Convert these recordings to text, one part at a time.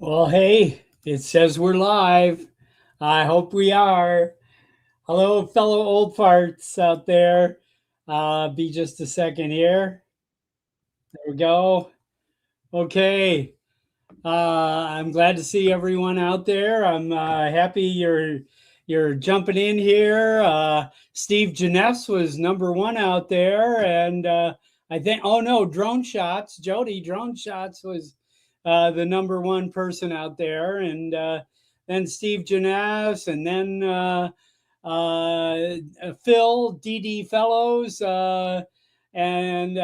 Well, hey, it says we're live. I hope we are. Hello, fellow old farts out there. Be just a second here. There we go. Okay. I'm glad to see everyone out there. I'm happy you're jumping in here. Steve Janess was number one out there, and I think oh no, drone shots. Jody drone shots was the number one person out there, and then Steve Janess, and then Phil DD Fellows, and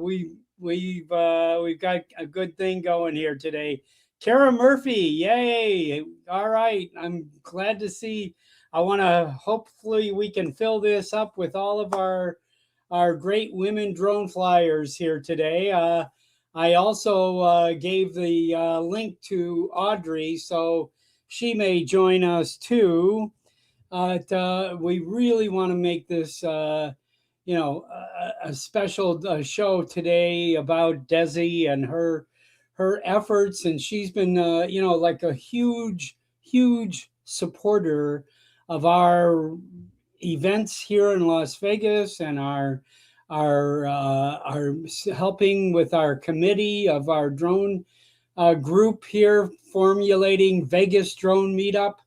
we've got a good thing going here today. Kara Murphy, yay! All right, I'm glad to see. I want to hopefully we can fill this up with all of our great women drone flyers here today. I also gave the link to Audrey, so she may join us too. We really want to make this, a special show today about Desi and her efforts, and she's been, like a huge supporter of our events here in Las Vegas and our helping with our committee of our drone group here formulating Vegas Drone Meetup,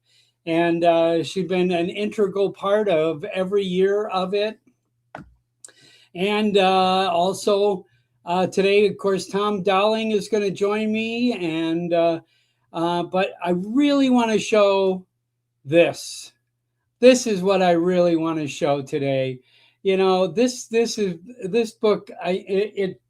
and she's been an integral part of every year of it. And also today, of course, Tom Dowling is going to join me, and but I really want to show this. This is what I really want to show today. This book. It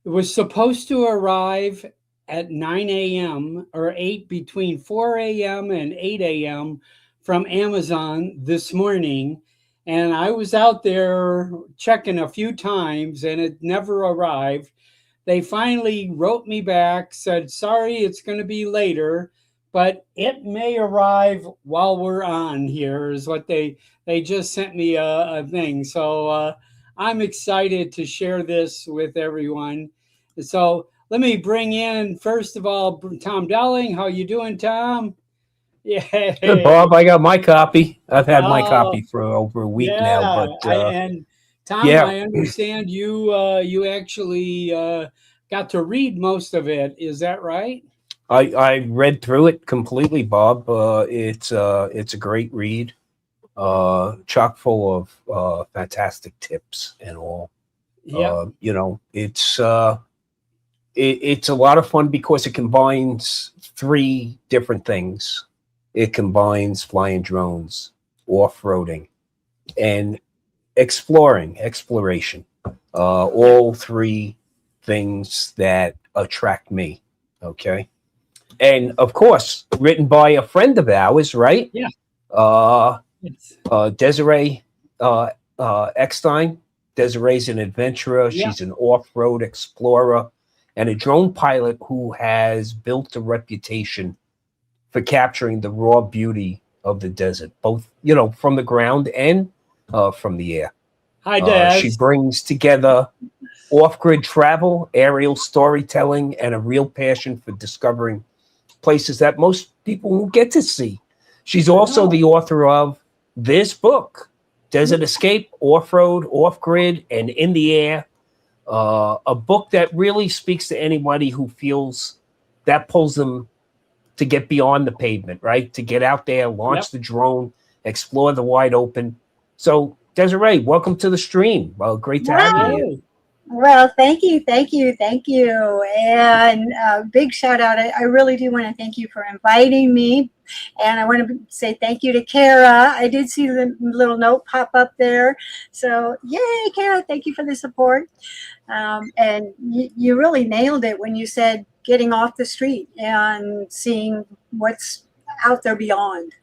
was supposed to arrive at 9 a.m. or 8 between 4 a.m. and 8 a.m. from Amazon this morning. And I was out there checking a few times and it never arrived. They finally wrote me back, said, sorry, it's going to be later, but it may arrive while we're on here, is what they just sent me a thing. So I'm excited to share this with everyone. So let me bring in, first of all, Tom Dowling. How you doing, Tom? Good, Yay. Bob. I got my copy. I've had my Oh, copy for over a week now, yeah. but And Tom, yeah, I understand you actually got to read most of it. Is that right? I read through it completely, Bob. It's a great read, chock full of fantastic tips and all. Yep. It's a lot of fun because it combines three different things. It combines flying drones, off-roading, and exploration. Yep. All three things that attract me. Okay. And of course, written by a friend of ours, right? Yeah. Uh, It's, Desiree Ekstein. Desiree's an adventurer. yeah. She's an off-road explorer and a drone pilot who has built a reputation for capturing the raw beauty of the desert, both from the ground and from the air. Hi, She Des. brings together off-grid travel, aerial storytelling, and a real passion for discovering places that most people won't get to see. She's I also know. the author of this book, Desert Escape, Off-Road, Off-Grid, and In the Air, a book that really speaks to anybody who feels that pulls them to get beyond the pavement, right? To get out there, Yep. launch the drone, explore the wide open. So, Desiree, welcome to the stream. Well, great to have you Wow. here. Yay. Well, thank you. And big shout out. I really do want to thank you for inviting me. And I want to say thank you to Kara. I did see the little note pop up there. So, yay, Kara, thank you for the support. And you really nailed it when you said getting off the street and seeing what's out there beyond.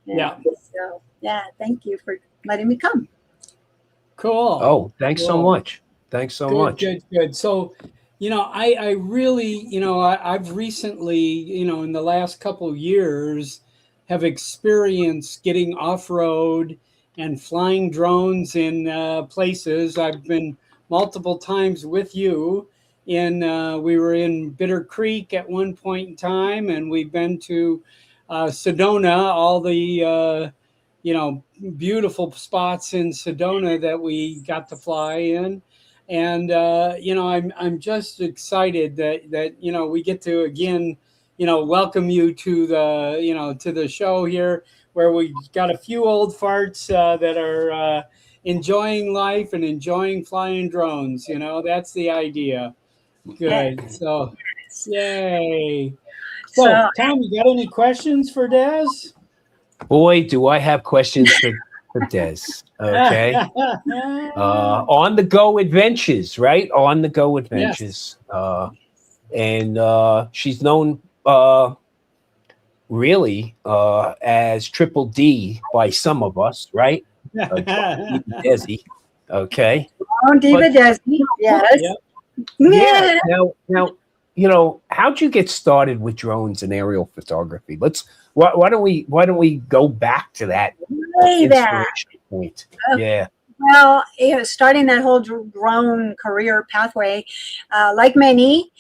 Yeah. So, yeah, thank you for letting me come. Cool. Oh, thanks so Cool. much. Thanks so Good, much. good, good. So, I really, I've recently, in the last couple of years, have experienced getting off road and flying drones in places. I've been multiple times with you, we were in Bitter Creek at one point in time, and we've been to Sedona, all the beautiful spots in Sedona that we got to fly in. And I'm just excited that we get to again welcome you to the show here, where we got a few old farts that are enjoying life and enjoying flying drones. That's the idea. Good. So, yay. So, So Tom, you got any questions for Des? Boy, do I have questions for Des. Okay. On the go adventures, right? On the go adventures. Yes. And she's known really as Triple D by some of us, right? Diva Desi. Okay. Diva Desi, yes. Yeah. Now, how'd you get started with drones and aerial photography? Why don't we go back to that inspiration point? Yeah. Well, starting that whole drone career pathway, like many,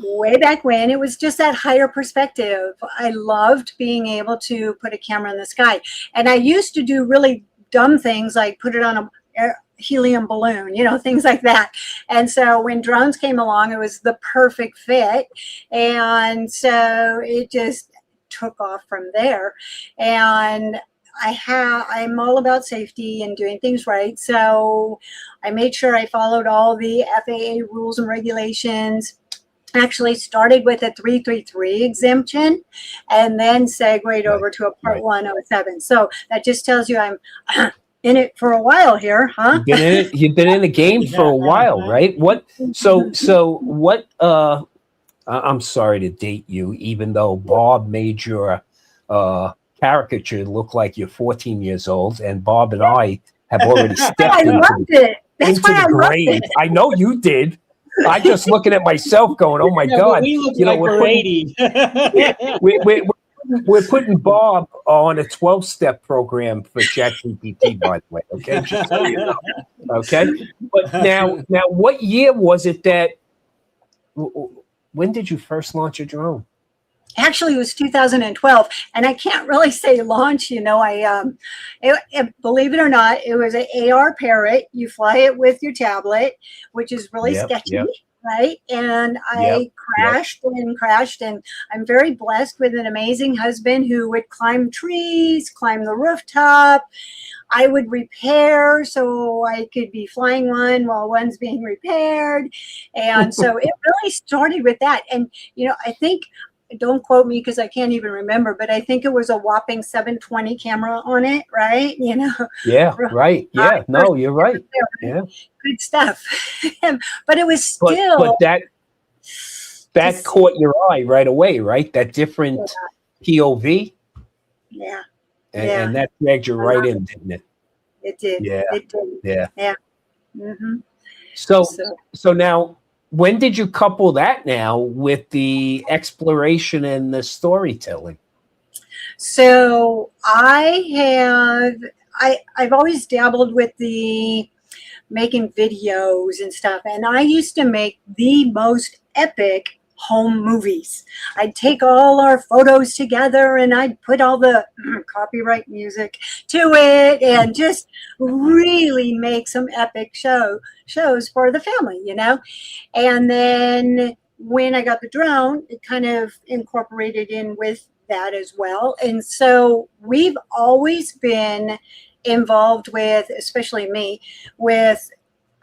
way back when, it was just that higher perspective. I loved being able to put a camera in the sky. And I used to do really dumb things like put it on a helium balloon, things like that. And so when drones came along, it was the perfect fit. And so it just took off from there. And I'm all about safety and doing things right. So I made sure I followed all the FAA rules and regulations. Actually started with a 333 exemption and then segued over to a Part 107. So that just tells you I'm in it for a while here, huh? You've been in the game for a while, right? So what I'm sorry to date you, even though Bob made your caricature look like you're 14 years old, and Bob and I have already stepped into the grave. I know you did. I just looking at myself going, oh my God. We look like we're 80. We're putting Bob on a 12-step program for ChatGPT, by the way. Okay, just so you know. Okay, but now, what year was it that? When did you first launch a drone? Actually, it was 2012, and I can't really say launch. Believe it or not, it was an AR Parrot. You fly it with your tablet, which is really sketchy. Right. And I crashed, and I'm very blessed with an amazing husband who would climb trees, climb the rooftop. I would repair so I could be flying one while one's being repaired. And so it really started with that. And, I think, don't quote me because I can't even remember, but I think it was a whopping 720 camera on it, right? Yeah, right. Yeah, no, you're right. Yeah. Good stuff. But it was still. But that caught your eye right away, right? That different POV. Yeah. And that dragged you right in, didn't it? It did. Yeah. It did. Yeah. Mm-hmm. So now, when did you couple that now with the exploration and the storytelling? So I've always dabbled with the making videos and stuff, and I used to make the most epic home movies. I'd take all our photos together and I'd put all the copyright music to it and just really make some epic shows for the family, And then when I got the drone, it kind of incorporated in with that as well. And so we've always been involved with, especially me, with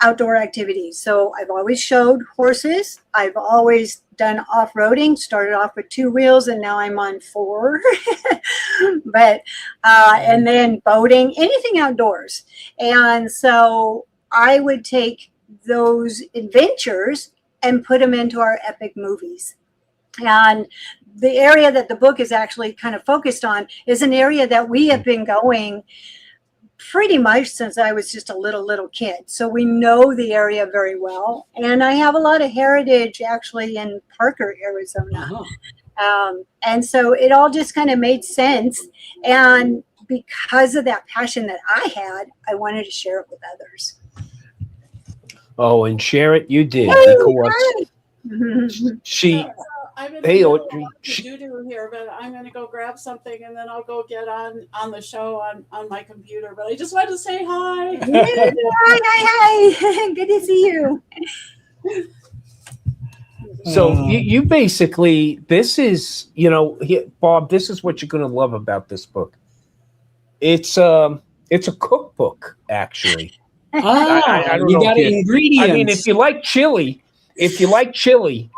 outdoor activities. So I've always showed horses. I've always done off-roading, started off with 2 wheels and now I'm on 4. But and then boating, anything outdoors. And so I would take those adventures and put them into our epic movies. And the area that the book is actually kind of focused on is an area that we have been going pretty much since I was just a little kid. So we know the area very well. And I have a lot of heritage actually in Parker, Arizona. And so it all just kind of made sense. And because of that passion that I had, I wanted to share it with others. Oh, and share it you did Hey, because she. So I'm in the Hey, middle of Audrey. lots to do here, but I'm going to go grab something and then I'll go get on the show on my computer. But I just wanted to say hi. hi. Good to see you. So you basically, this is, Bob, this is what you're going to love about this book. It's a cookbook, actually. I don't you know got if you, ingredients. I mean, if you like chili,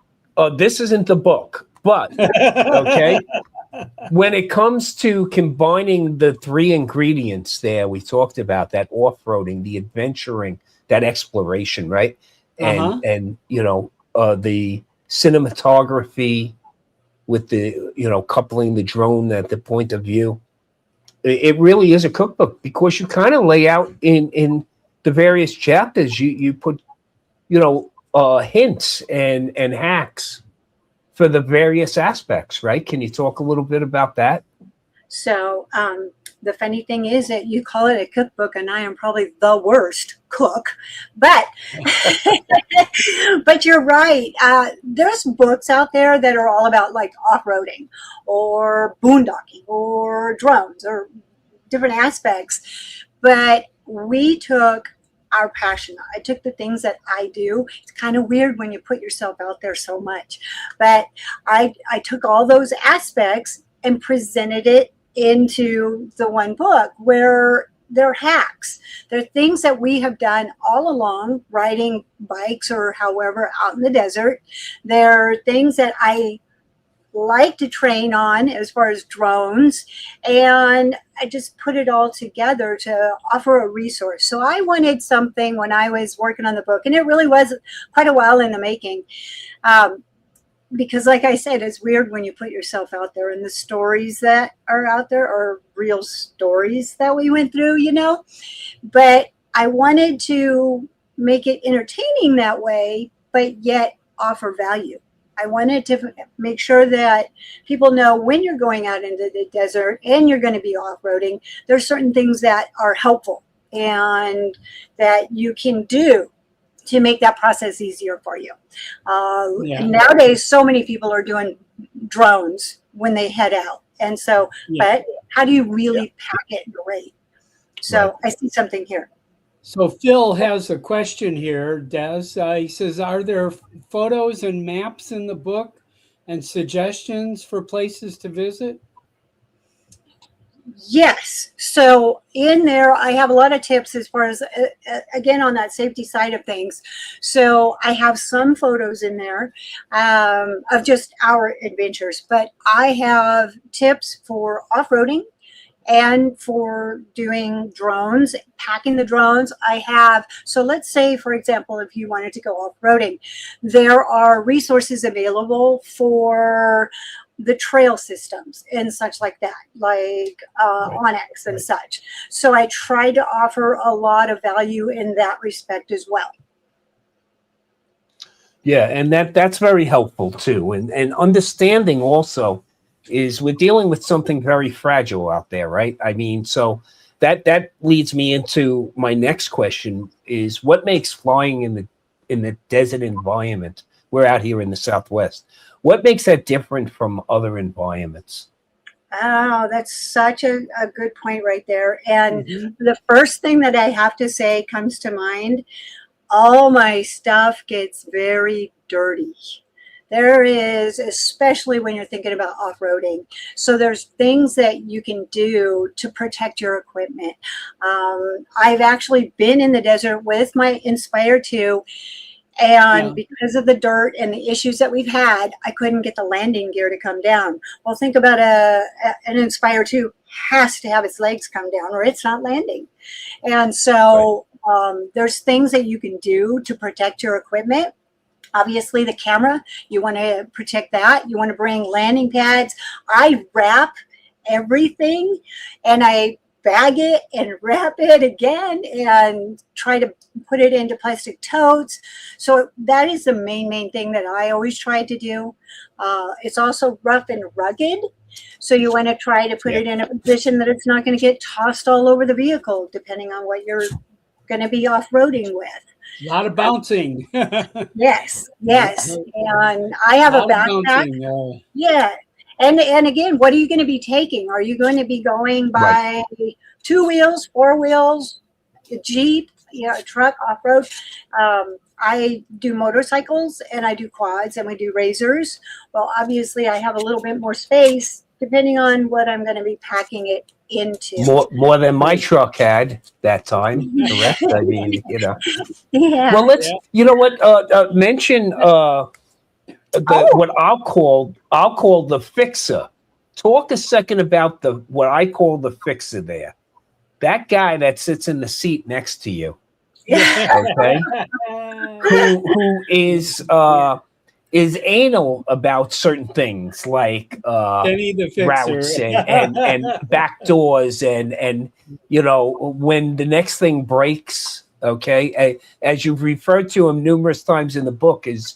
this isn't the book. But okay, when it comes to combining the three ingredients there, we talked about that off-roading, the adventuring, that exploration, right? And the cinematography with the coupling the drone at the point of view. It really is a cookbook because you kind of lay out in the various chapters. You put hints and hacks for the various aspects, right? Can you talk a little bit about that? So the funny thing is that you call it a cookbook, and I am probably the worst cook. But but you're right. There's books out there that are all about like off-roading or boondocking or drones or different aspects. But we took our passion. I took the things that I do. It's kind of weird when you put yourself out there so much, but I took all those aspects and presented it into the one book where they're hacks. They're things that we have done all along, riding bikes or however out in the desert. They're things that I like to train on as far as drones, and I just put it all together to offer a resource. So I wanted something when I was working on the book, and it really was quite a while in the making, because like I said, it's weird when you put yourself out there, and the stories that are out there are real stories that we went through, but I wanted to make it entertaining that way, but yet offer value. I wanted to make sure that people know when you're going out into the desert and you're going to be off-roading, there's certain things that are helpful and that you can do to make that process easier for you. Nowadays, so many people are doing drones when they head out. And so, but how do you really pack it great? So right. I see something here. So Phil has a question here, Des. He says, are there photos and maps in the book and suggestions for places to visit? Yes. So in there, I have a lot of tips as far as, again, on that safety side of things. So I have some photos in there of just our adventures, but I have tips for off-roading and for doing drones, packing the drones. I have, so let's say, for example, if you wanted to go off-roading, there are resources available for the trail systems and such like that, like Onyx and such. So I try to offer a lot of value in that respect as well. Yeah, and that's very helpful too. And understanding also is we're dealing with something very fragile out there, right? I mean, so that leads me into my next question is what makes flying in the desert environment, we're out here in the Southwest, what makes that different from other environments? Oh, that's such a good point right there. And the first thing that I have to say comes to mind, all my stuff gets very dirty. There is, especially when you're thinking about off-roading. So there's things that you can do to protect your equipment. I've actually been in the desert with my Inspire 2, and because of the dirt and the issues that we've had, I couldn't get the landing gear to come down. Well, think about an Inspire 2 has to have its legs come down or it's not landing. And so there's things that you can do to protect your equipment. Obviously, the camera, you want to protect that. You want to bring landing pads. I wrap everything and I bag it and wrap it again and try to put it into plastic totes. So that is the main thing that I always try to do. It's also rough and rugged. So you want to try to put it in a position that it's not going to get tossed all over the vehicle, depending on what you're going to be off-roading with. A lot of bouncing. Yes, yes. And I have a lot of backpack. bouncing. Yeah. And again, what are you going to be taking? Are you going to be going by 2 wheels, 4 wheels, a Jeep, a truck, off-road? I do motorcycles and I do quads and we do razors. Well, obviously I have a little bit more space depending on what I'm going to be packing it into. More than my truck had that time. Correct. I mean, Yeah. Well, let's. You know what? Mention what I'll call the fixer. Talk a second about what I call the fixer there. That guy that sits in the seat next to you. Okay. who is anal about certain things like Kenny the Fixer. routes and back doors and when the next thing breaks, okay, as you've referred to him numerous times in the book, is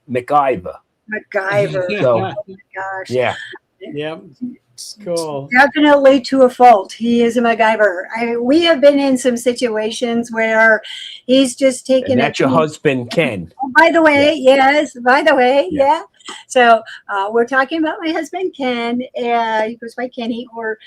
MacGyver. MacGyver. So, oh my gosh. Yeah. Yep. Cool. Definitely to a fault. He is a MacGyver. We have been in some situations where he's just taken. And that's your husband, Ken. Oh, by the way, yes. By the way, yeah. So we're talking about my husband, Ken. He goes by Kenny, or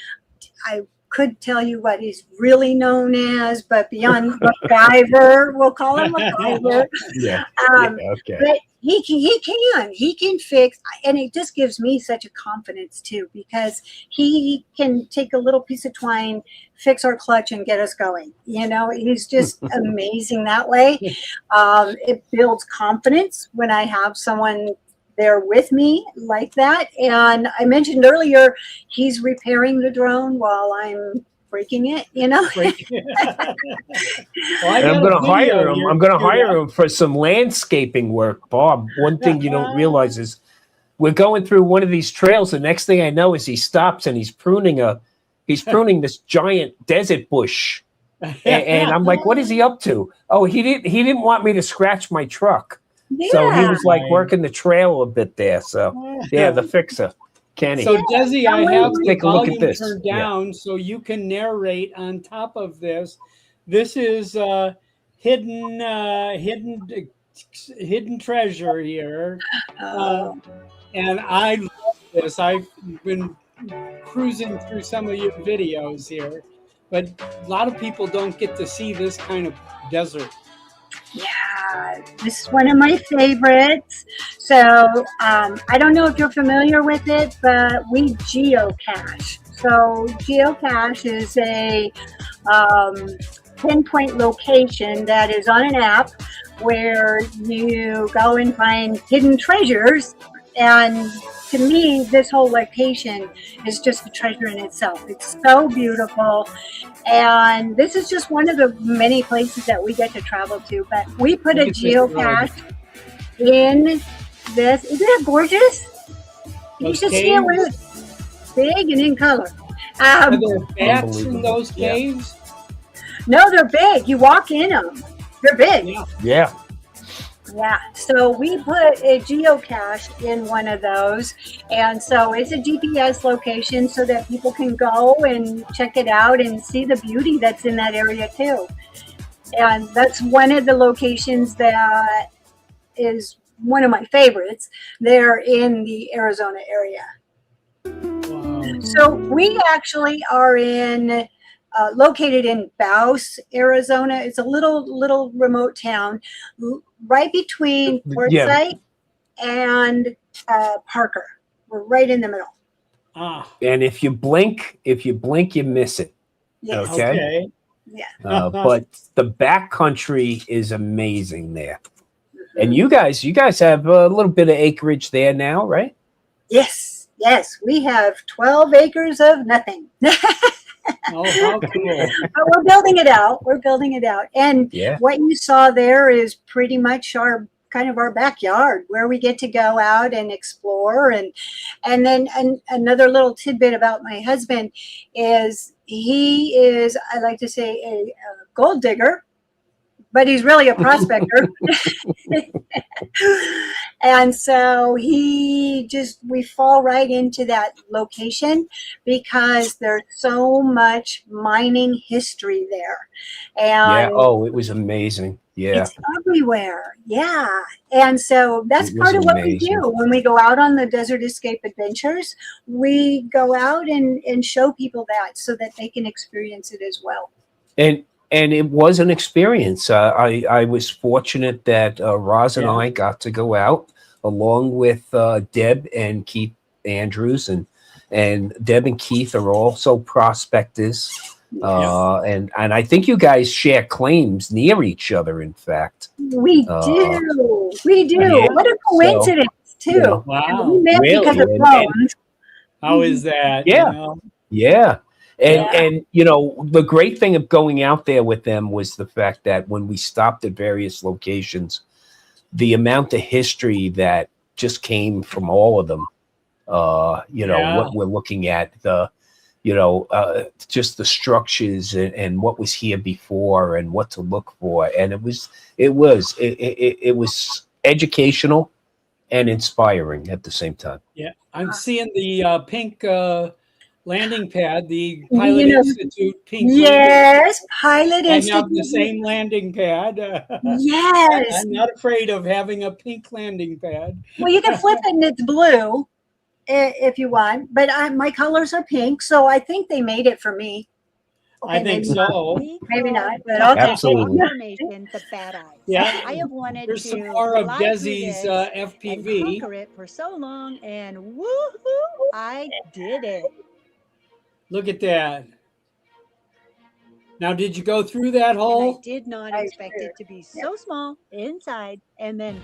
I could tell you what he's really known as, but beyond MacGyver, we'll call him MacGyver. Okay. But he can fix, and it just gives me such a confidence too, because he can take a little piece of twine, fix our clutch, and get us going. He's just amazing that way. It builds confidence when I have someone there with me like that. And I mentioned earlier, he's repairing the drone while I'm breaking it, And I'm going to hire him. I'm going to hire him for some landscaping work, Bob. One thing you don't realize is we're going through one of these trails. The next thing I know is he stops and he's pruning this giant desert bush. And I'm like, what is he up to? Oh, he didn't want me to scratch my truck. Yeah. So he was like working the trail a bit there. So the fixer, Kenny. So Desi, I have the take a look at volume this. turned down so you can narrate on top of this. This is hidden treasure here, and I love this. I've been cruising through some of your videos here, but a lot of people don't get to see this kind of desert. Yeah, this is one of my favorites. So I don't know if you're familiar with it, but we geocache. So geocache is a pinpoint location that is on an app where you go and find hidden treasures. And to me, this whole location is just a treasure in itself. It's so beautiful. And this is just one of the many places that we get to travel to. But we put a geocache in this. Isn't it gorgeous? You should see it when it's big and in color. Are there bats in those caves? No, they're big. You walk in them. They're big. Yeah. Yeah, so we put a geocache in one of those, and so it's a GPS location so that people can go and check it out and see the beauty that's in that area too. And that's one of the locations that is one of my favorites. They're in the Arizona area. Wow. So we actually are located in Baus, Arizona. It's a little remote town right between Quartzsite and Parker. We're right in the middle. And if you blink, you miss it. Yes. Okay. Yeah. But the back country is amazing there. And you guys have a little bit of acreage there now, right? Yes. We have 12 acres of nothing. Oh, how cool. But we're building it out. And what you saw there is pretty much our backyard where we get to go out and explore. And then another little tidbit about my husband is he is, I like to say, a gold digger, but he's really a prospector. And so we fall right into that location because there's so much mining history there. And Oh, it was amazing. Yeah. it's everywhere. Yeah. And so that's It part was of what we amazing. do when we go out on the Desert Escape Adventures. We go out and show people that so that they can experience it as well. And it was an experience. I was fortunate that Roz and I got to go out along with Deb and Keith Andrews, and Deb and Keith are also prospectors. And I think you guys share claims near each other. In fact, we do. Yeah. What a coincidence, too. You know, Wow. We met Really? because of phones. How is that? Yeah. You know? Yeah. And you know, the great thing of going out there with them was the fact that when we stopped at various locations, the amount of history that just came from all of them, you know, what we're looking at, just the structures and what was here before and what to look for. And it was educational and inspiring at the same time. Yeah. I'm seeing the pink landing pad, the Pilot Institute pink. Yes, Pilot Institute. I have the same landing pad. Yes. I'm not afraid of having a pink landing pad. Well, you can flip it and it's blue if you want, but my colors are pink, so I think they made it for me. Okay, I think so. Maybe not, but okay. Absolutely. Information, the bad eyes. Yeah. I have wanted There's to some more of fly through Desi's this and FPV. conquer it for so long, and woohoo, I did it. Look at that. Now, did you go through that And I hole? did not I expect did. it to be so small inside, and then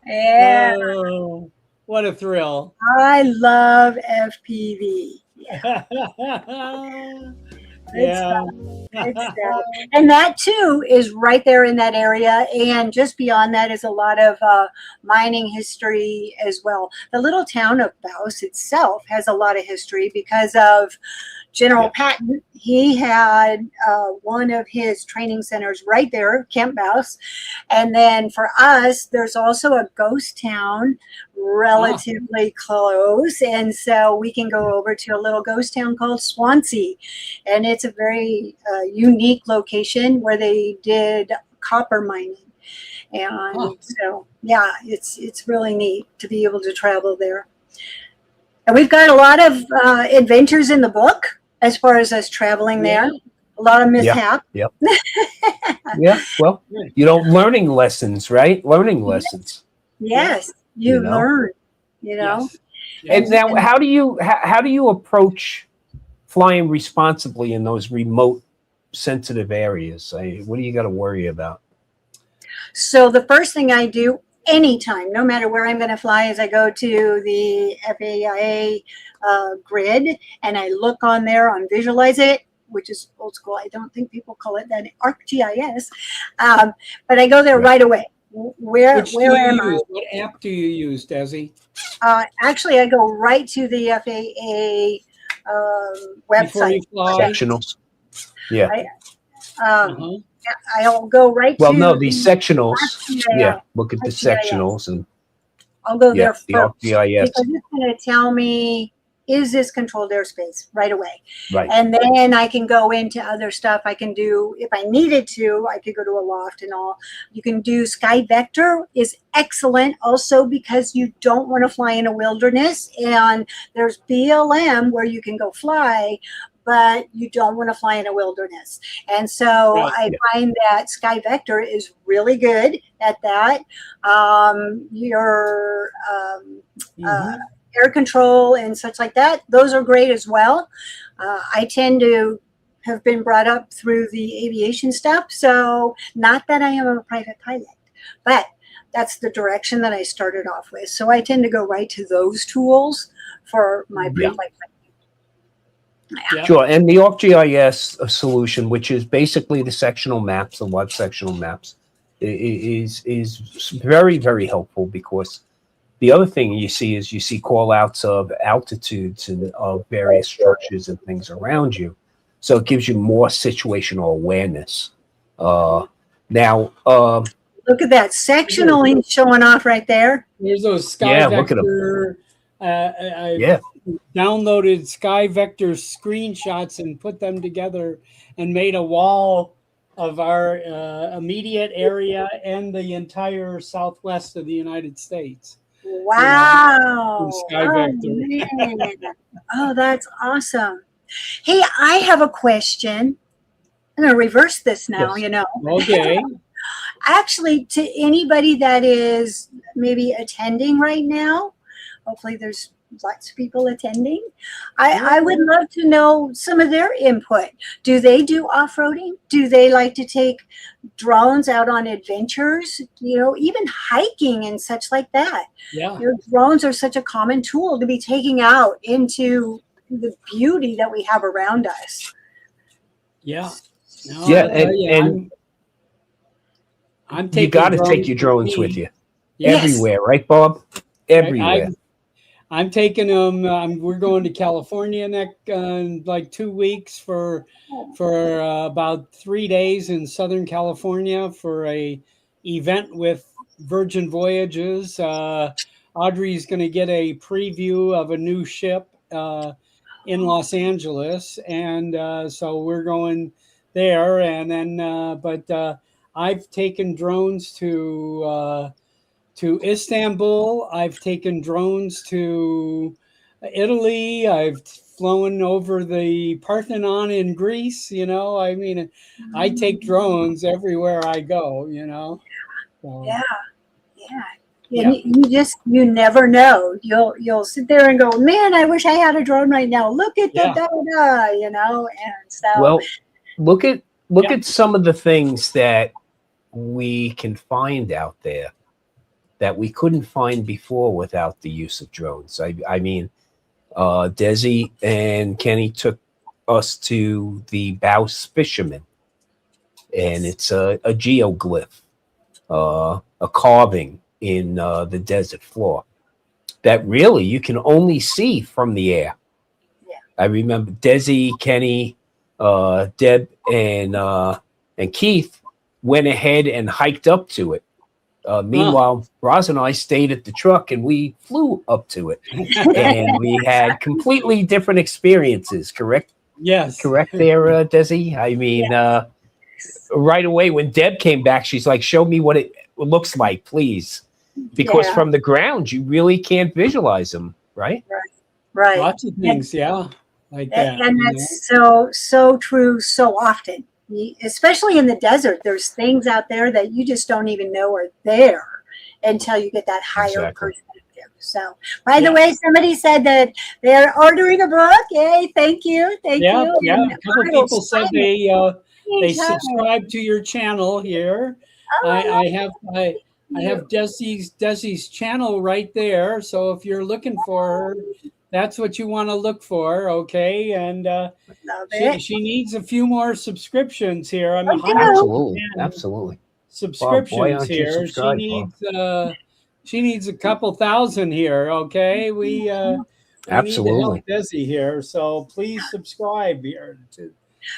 Yeah, Oh, what a thrill. I love FPV. Yeah. Yeah. And that too is right there in that area, and just beyond that is a lot of mining history as well. The little town of Baus itself has a lot of history because of General Patton. He had one of his training centers right there, Camp Baus. And then for us, there's also a ghost town relatively close. And so we can go over to a little ghost town called Swansea. And it's a very unique location where they did copper mining. And so, yeah, it's really neat to be able to travel there. And we've got a lot of adventures in the book as far as us traveling there. A lot of mishap. Yeah. Well, you know, learning lessons, right? Learning lessons. Yes, you learn, you know. Yes. And now, how do you approach flying responsibly in those remote, sensitive areas? What do you got to worry about? So the first thing I do anytime, no matter where I'm going to fly, is I go to the FAIA grid and I look on there on Visualize It, which is old school. I don't think people call it that, ArcGIS. But I go there right away. Where am I? What app do you use, Desi? Actually, I go right to the FAA Before you website. fly? Sectionals. Yeah. I'll go right Well, to no, these sectionals. ArcGIS. Yeah. Look at the ArcGIS. sectionals and I'll go there the first ArcGIS. because it's going to tell me, is this controlled airspace right away? Right. And then I can go into other stuff. I can do, if I needed to, I could go to a loft and all. You can do Sky Vector is excellent also because you don't want to fly in a wilderness, and there's BLM where you can go fly, but you don't want to fly in a wilderness. And so I find that Sky Vector is really good at that. Your air control and such like that, those are great as well. I tend to have been brought up through the aviation stuff. So not that I am a private pilot, but that's the direction that I started off with. So I tend to go right to those tools for my pre-flight. Yeah. Sure. And the ArcGIS solution, which is basically the sectional maps, the web sectional maps, is very, very helpful because the other thing you see call outs of altitudes and of various structures and things around you. So it gives you more situational awareness. Now, Look at that sectional he's showing off right there. There's those Sky Yeah, look at 'em. Vector. I yeah, downloaded Sky Vector screenshots and put them together and made a wall of our immediate area and the entire southwest of the United States. Wow. Sky Oh, Vector. man. Oh, that's awesome. Hey, I have a question. I'm going to reverse this now, Yes. Okay. Actually, to anybody that is maybe attending right now, hopefully there's lots of people attending. I would love to know some of their input. Do they do off-roading? Do they like to take drones out on adventures? Even hiking and such like that. Yeah. Drones are such a common tool to be taking out into the beauty that we have around us. Yeah. No, yeah, I'll tell you, and I'm taking you got to drones take your drones with you Yes. everywhere, right, Bob? Everywhere. I'm taking them. We're going to California in like 2 weeks for about 3 days in Southern California for a event with Virgin Voyages. Audrey's going to get a preview of a new ship in Los Angeles, and so we're going there. And then, but I've taken drones to Istanbul. I've taken drones to Italy. I've flown over the Parthenon in Greece. I take drones everywhere I go. So, Yeah. And you never know. You'll sit there and go, man, I wish I had a drone right now. Look at the and so. Well, look at some of the things that we can find out there that we couldn't find before without the use of drones. I mean, Desi and Kenny took us to the Baus Fisherman, and it's a geoglyph, a carving in the desert floor that really you can only see from the air. Yeah. I remember Desi, Kenny, Deb, and Keith went ahead and hiked up to it. Meanwhile, Roz and I stayed at the truck and we flew up to it, and we had completely different experiences. Correct? Yes. Correct there, Desi. I mean, right away when Deb came back, she's like, "Show me what it looks like, please," because from the ground you really can't visualize them, right? Right. Lots of things, like that. And that's so true so often. Especially in the desert, there's things out there that you just don't even know are there until you get that higher perspective. So, by the way, somebody said that they're ordering a book. Yay, thank you. Yeah. And A couple people said they subscribe to your channel here. I have Desi's channel right there. So if you're looking for her, that's what you want to look for, okay? And she needs a few more subscriptions here. I'm Absolutely. Subscriptions here. She needs a couple thousand here, okay? We need to help Desi here, so please subscribe here.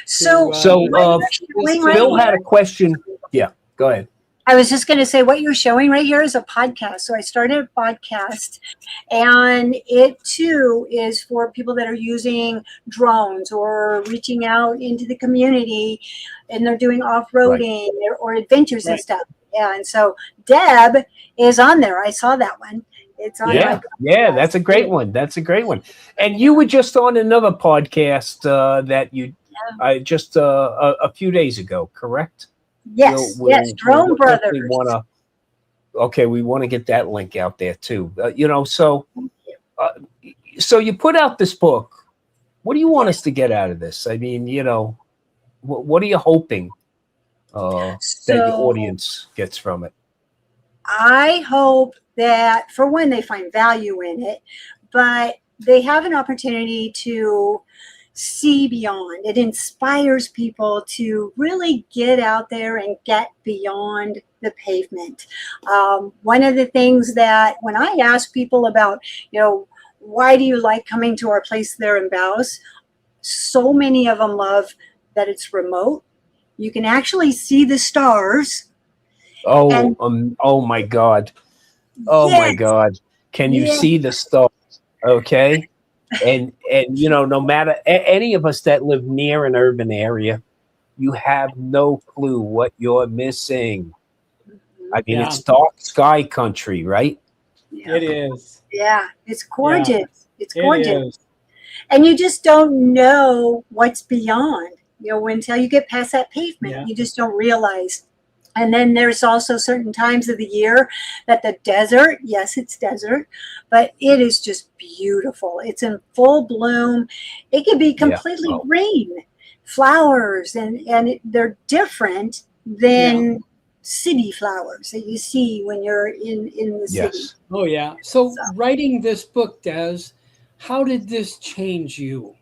So Phil had a question. Yeah, go ahead. I was just going to say what you're showing right here is a podcast. So I started a podcast, and it too is for people that are using drones or reaching out into the community, and they're doing off-roading or adventures and stuff. Yeah, and so Deb is on there. I saw that one. It's on. Yeah, that's a great one. And you were just on another podcast that you just a few days ago, correct? Yes, Drone Brothers. We want to get that link out there too. So you put out this book. What do you want us to get out of this? I mean, what are you hoping that your audience gets from it? I hope that, for one, they find value in it, but they have an opportunity to see beyond. It inspires people to really get out there and get beyond the pavement. One of the things that when I ask people about, why do you like coming to our place there in Baus? So many of them love that it's remote. You can actually see the stars. And Oh my God. Oh my yes, God. Can you yes, see the stars? Okay. And you know, no matter any of us that live near an urban area, you have no clue what you're missing. I mean, Yeah, it's dark sky country, right? yeah, it is. yeah. It's Yeah, gorgeous. It's it gorgeous. is. And you just don't know what's beyond. You know, until you get past that pavement, Yeah. you just don't realize. And then there's also certain times of the year that the desert, yes, it's desert, but it is just beautiful. It's in full bloom. It can be Yeah. completely Oh, green, flowers, and they're different Yeah. than city flowers that you see when you're in the city. yes. Oh, yeah. So, So, writing this book, Des, how did this change you?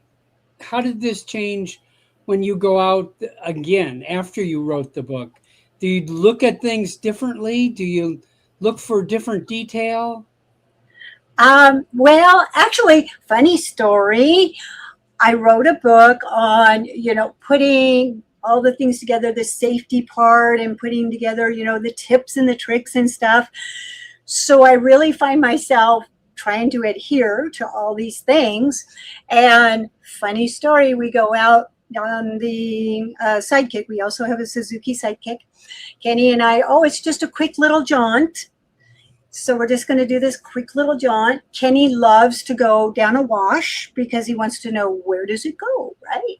How did this change when you go out again after you wrote the book? Do you look at things differently? Do you look for different detail? well, actually, funny story. I wrote a book on, putting all the things together, the safety part and putting together, the tips and the tricks and stuff. So I really find myself trying to adhere to all these things. And funny story, we go out on the Sidekick. We also have a Suzuki Sidekick. Kenny and I, oh, it's just a quick little jaunt. So we're just going to do this quick little jaunt. Kenny loves to go down a wash because he wants to know, where does it go, right?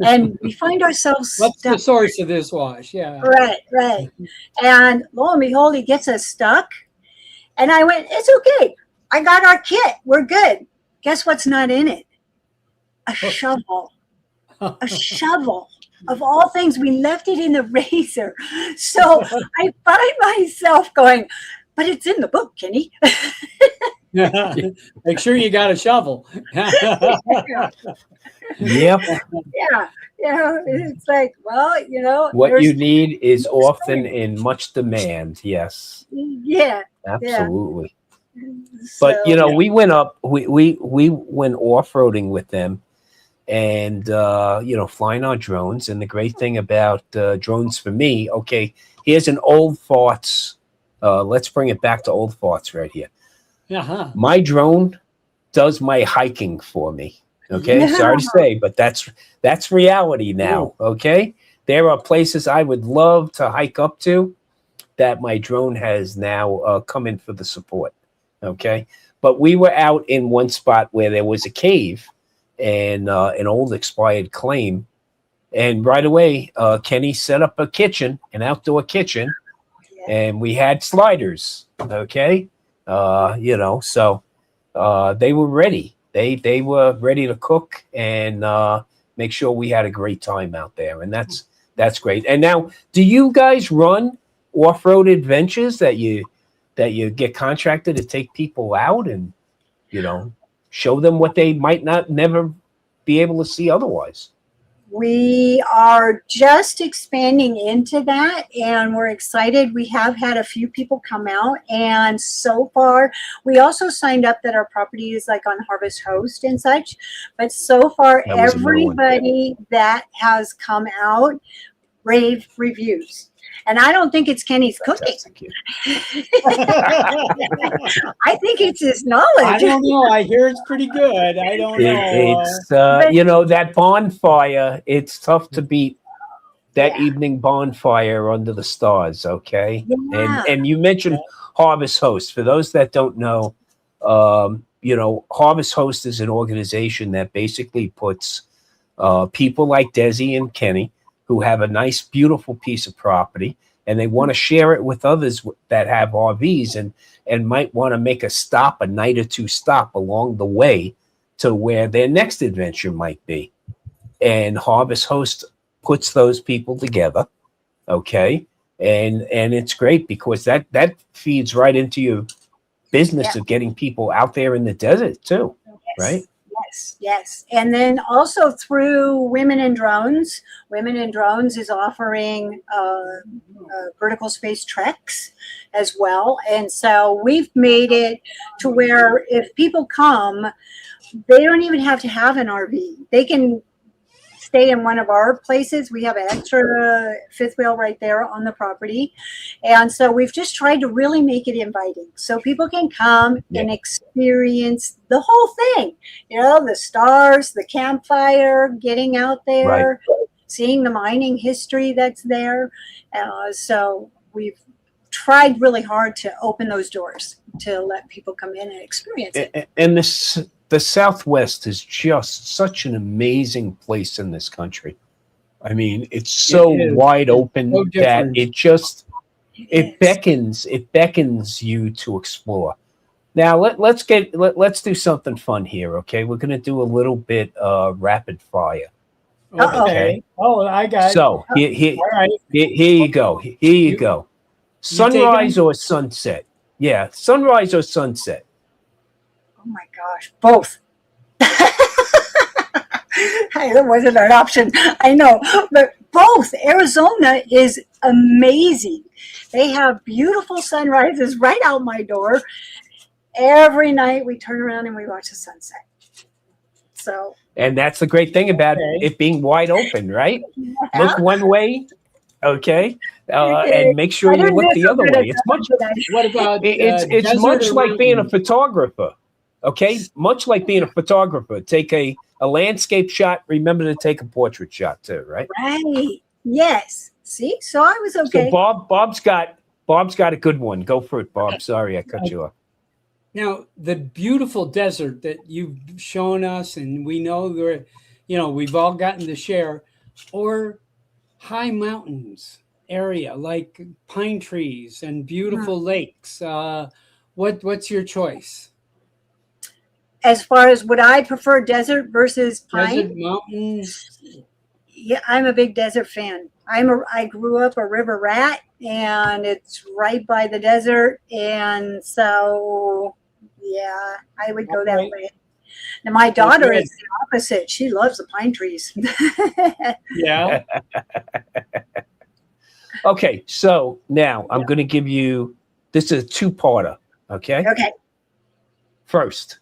And we find ourselves What's the stuck. source of this wash? Yeah. Right. And lo and behold, he gets us stuck. And I went, it's okay. I got our kit. We're good. Guess what's not in it? A shovel. A shovel. Of all things, we left it in the razor. So I find myself going, but it's in the book, Kenny. Make sure you got a shovel. Yeah. Yep. Yeah. It's like, well, What you need is often in much demand. Yes. Yeah. Absolutely. So, But we went up. We went off roading with them, and flying our drones. And the great thing about drones for me, okay, here's an old farts. Let's bring it back to old farts right here. Uh-huh. My drone does my hiking for me. Okay, Yeah. sorry to say, but that's reality now. Okay, there are places I would love to hike up to that my drone has now come in for the support. Okay, but we were out in one spot where there was a cave and an old expired claim, and right away Kenny set up an outdoor kitchen, and we had sliders. Okay, so they were ready. They were ready to cook and make sure we had a great time out there, and that's great. And now, do you guys run off-road adventures that you get contracted to take people out and show them what they might not never be able to see otherwise? We are just expanding into that, and we're excited. We have had a few people come out, and so far, we also signed up that our property is like on Harvest Host and such. But so far, That was another one. everybody that has come out rave reviews. And I don't think it's Kenny's cooking. I think it's his knowledge. I don't know. I hear it's pretty good. I don't know. It's that bonfire. It's tough to beat that evening bonfire under the stars. Okay, Yeah. and you mentioned Harvest Host. For those that don't know, Harvest Host is an organization that basically puts people like Desi and Kenny, who have a nice, beautiful piece of property, and they want to share it with others that have RVs and might want to make a night or two stop along the way to where their next adventure might be. And Harvest Host puts those people together, okay? And it's great because that feeds right into your business of getting people out there in the desert too, right? Yes, yes. And then also through Women in Drones. Women in Drones is offering vertical space treks as well. And so we've made it to where if people come, they don't even have to have an RV. They can stay in one of our places. We have an extra fifth wheel right there on the property. And so we've just tried to really make it inviting so people can come and experience the whole thing. You know, the stars, the campfire, getting out there, seeing the mining history that's there. So we've tried really hard to open those doors to let people come in and experience it. And the Southwest is just such an amazing place in this country. I mean, it's so wide open that it beckons you to explore. Now let's do something fun here, okay? We're gonna do a little bit rapid fire. Okay. Oh, I got. So here you go. Here you go. Sunrise or sunset? Yeah, sunrise or sunset. Oh my gosh, both. Hey, that wasn't an option. I know, but both. Arizona is amazing. They have beautiful sunrises right out my door. Every night we turn around and we watch the sunset. So. And that's the great thing about it being wide open, right? Look one way, okay, and make sure you look the other way. It's much. What about? It's much like being a photographer. Okay, much like being a photographer. Take a landscape shot. Remember to take a portrait shot too, right? Right. Yes. See, so I was okay. So Bob's got a good one. Go for it, Bob. Sorry, I cut you off. Now, the beautiful desert that you've shown us, and we know there, we've all gotten to share, or high mountains area like pine trees and beautiful lakes. What's your choice? As far as would I prefer desert versus pine? Desert, mountains. Yeah, I'm a big desert fan. I grew up a river rat, and it's right by the desert, and so yeah, I would go that way. Now my daughter is the opposite. She loves the pine trees. Yeah. Okay, so now I'm going to give you. This is a two-parter. Okay. Okay. First,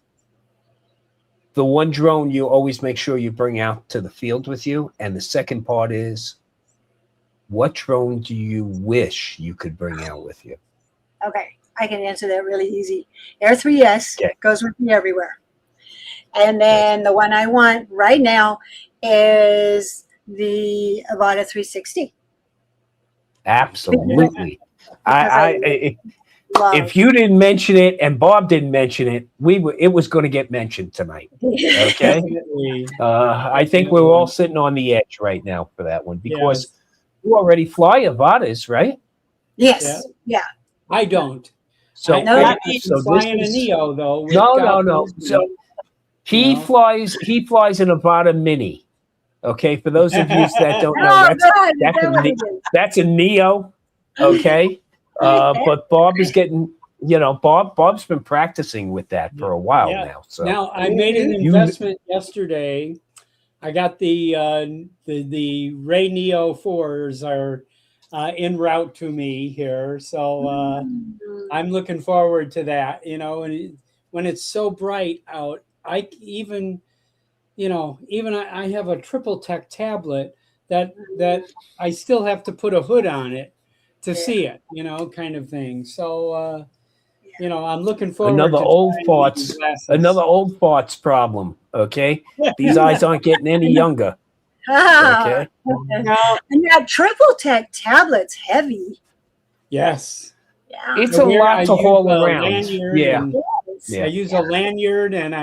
the one drone you always make sure you bring out to the field with you, and the second part is, what drone do you wish you could bring out with you? Okay, I can answer that really easy. Air 3S goes with me everywhere. And then the one I want right now is the Avata 360. Absolutely. If you didn't mention it and Bob didn't mention it, it was going to get mentioned tonight. Okay. I think we're all sitting on the edge right now for that one because you already fly Avatas, right? Yes. Yeah. I don't. So I know flying a Neo though. No. So he flies an Avata Mini. Okay, for those of you that don't know, that's a Neo. Okay. But Bob is getting, Bob's been practicing with that for a while now. So now I made an investment yesterday. I got the Ray Neo 4s are en route to me here, so I'm looking forward to that. And when it's so bright out, I have a triple tech tablet that I still have to put a hood on it to see it, kind of thing. So, I'm looking forward another to old farts problem. Okay. These eyes aren't getting any younger. Okay. And that triple tech tablet's heavy. Yes. Yeah. It's a lot to haul around. Yeah. I use a lanyard and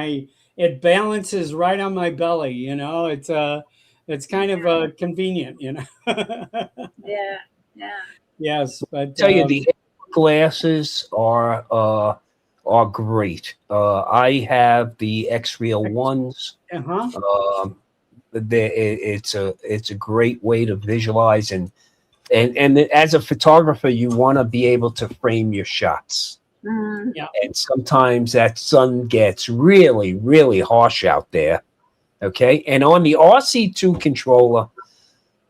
it balances right on my belly. It's kind of convenient, Yeah. Yes, but tell you the glasses are great. I have the X-Real ones. It's a great way to visualize and as a photographer, you want to be able to frame your shots. Mm. And sometimes that sun gets really, really harsh out there. Okay. And on the RC2 controller,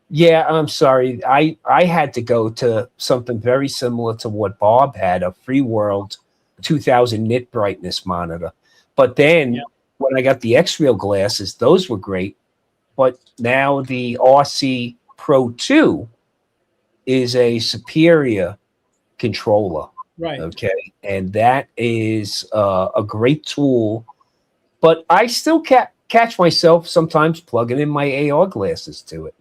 yeah, I'm sorry. I had to go to something very similar to what Bob had, a Free World 2000 nit brightness monitor. But then when I got the X-Real glasses, those were great. But now the RC Pro 2 is a superior controller. Right. Okay. And that is a great tool. But I still catch myself sometimes plugging in my AR glasses to it.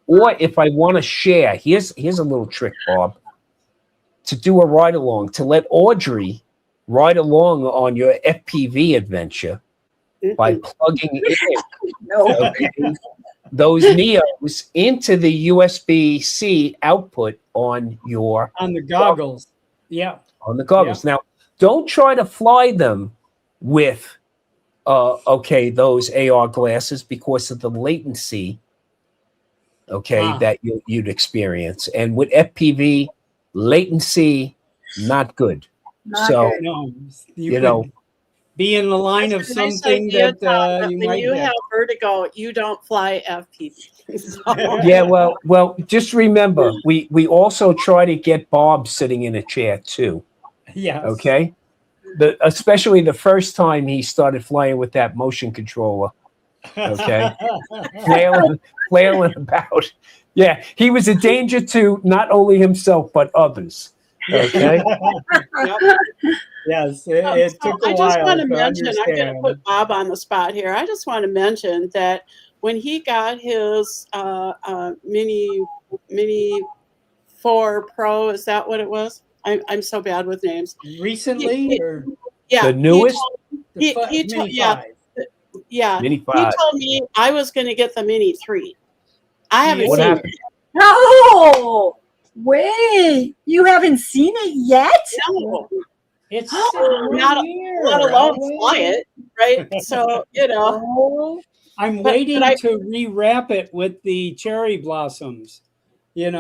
Or if I want to share, here's a little trick, Bob, to do a ride along, to let Audrey ride along on your FPV adventure by plugging in those Neos into the USB-C output on the goggles. Yeah. On the goggles. Now, don't try to fly them with those AR glasses because of the latency that you'd experience. And with FPV, latency, not good. No, you know, be in the line of something that you when might you get. have vertigo, you don't fly FPV. So. Yeah, well, just remember, we also try to get Bob sitting in a chair too. Yes. Okay. Especially the first time he started flying with that motion controller. Okay. flailing about. Yeah, he was a danger to not only himself but others. Okay. Yes, it took a while. I just want to mention, understand. I'm going to put Bob on the spot here. I just want to mention that when he got his Mini 4 Pro, is that what it was? I'm so bad with names. Recently, the newest? Mini 5. Mini 5. He told me I was going to get the Mini 3. I haven't What seen happened? it. No, wait, you haven't seen it yet? No. It's not alone fly it, right? So, I'm waiting to rewrap it with the cherry blossoms. That's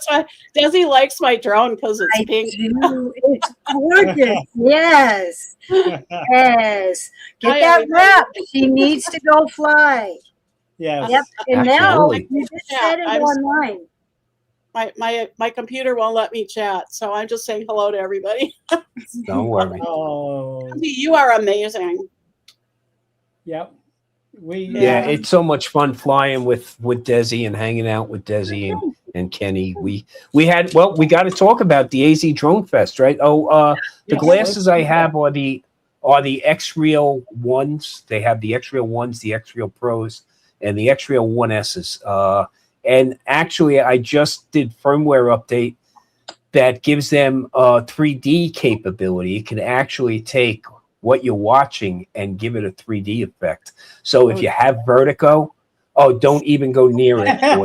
why Desi likes my drone, because it's pink. It's gorgeous. Yes. Yes. Get that wrap. She needs to go fly. Yes. Yep. And now Absolutely. you just said it online. My computer won't let me chat, so I'm just saying hello to everybody. Don't worry. Oh. You are amazing. Yep. It's so much fun flying with Desi and hanging out with Desi and Kenny. We got to talk about the AZ Drone Fest, right? The glasses I have are the X-Real ones. They have the X-Real ones, the X-Real Pros, and the X-Real 1Ss. And actually, I just did firmware update that gives them 3D capability. It can actually take what you're watching and give it a 3D effect. So if you have vertigo, don't even go near it. Okay?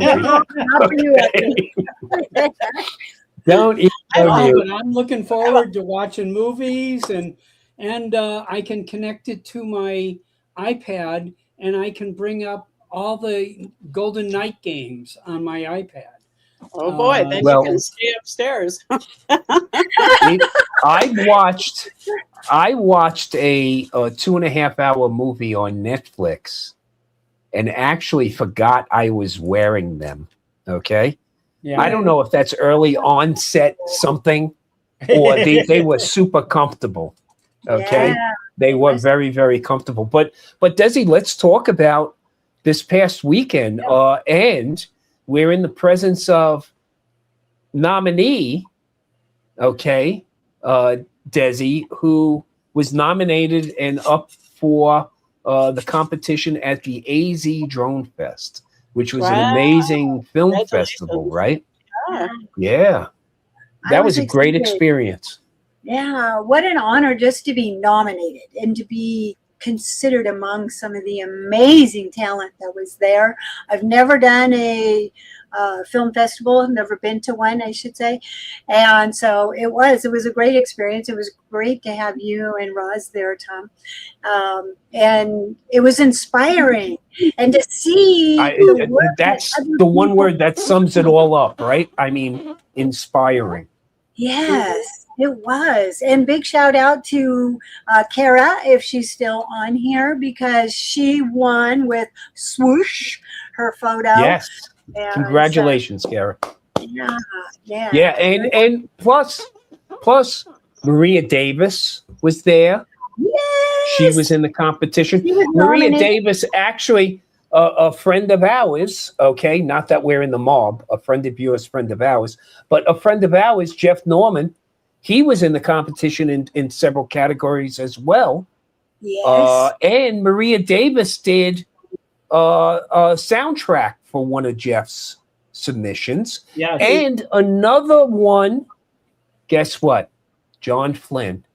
Don't even go near it. I'm looking forward to watching movies, and I can connect it to my iPad, and I can bring up all the Golden Knight games on my iPad. Oh boy, then you can stay upstairs. I watched a 2.5 hour movie on Netflix and actually forgot I was wearing them. Okay. Yeah. I don't know if that's early onset something or they were super comfortable. Okay. Yeah. They were very, very comfortable. But Desi, let's talk about this past weekend. And we're in the presence of nominee, Desi, who was nominated and up for the competition at the AZ Drone Fest, which was an amazing film festival, right? Yeah. That was a great experience. Yeah, what an honor just to be nominated and to be considered among some of the amazing talent that was there. I've never done a film festival, never been to one, I should say. And so it was a great experience. It was great to have you and Roz there, Tom. And it was inspiring. And to see that's the one word that sums it all up, right? I mean, inspiring. Yes, it was. And big shout out to Kara, if she's still on here, because she won with swoosh her photo. Yes. And Congratulations, Kara. yeah, yeah. Yeah, and plus Maria Davis was there. Yes! She was in the competition. She was Maria nominated. Davis, actually, a friend of ours. Okay, not that we're in the mob. A friend of yours, friend of ours, but a friend of ours, Jeff Norman. He was in the competition in several categories as well. Yes. And Maria Davis did a soundtrack for one of Jeff's submissions. Yeah. And another one, guess what? John Flynn,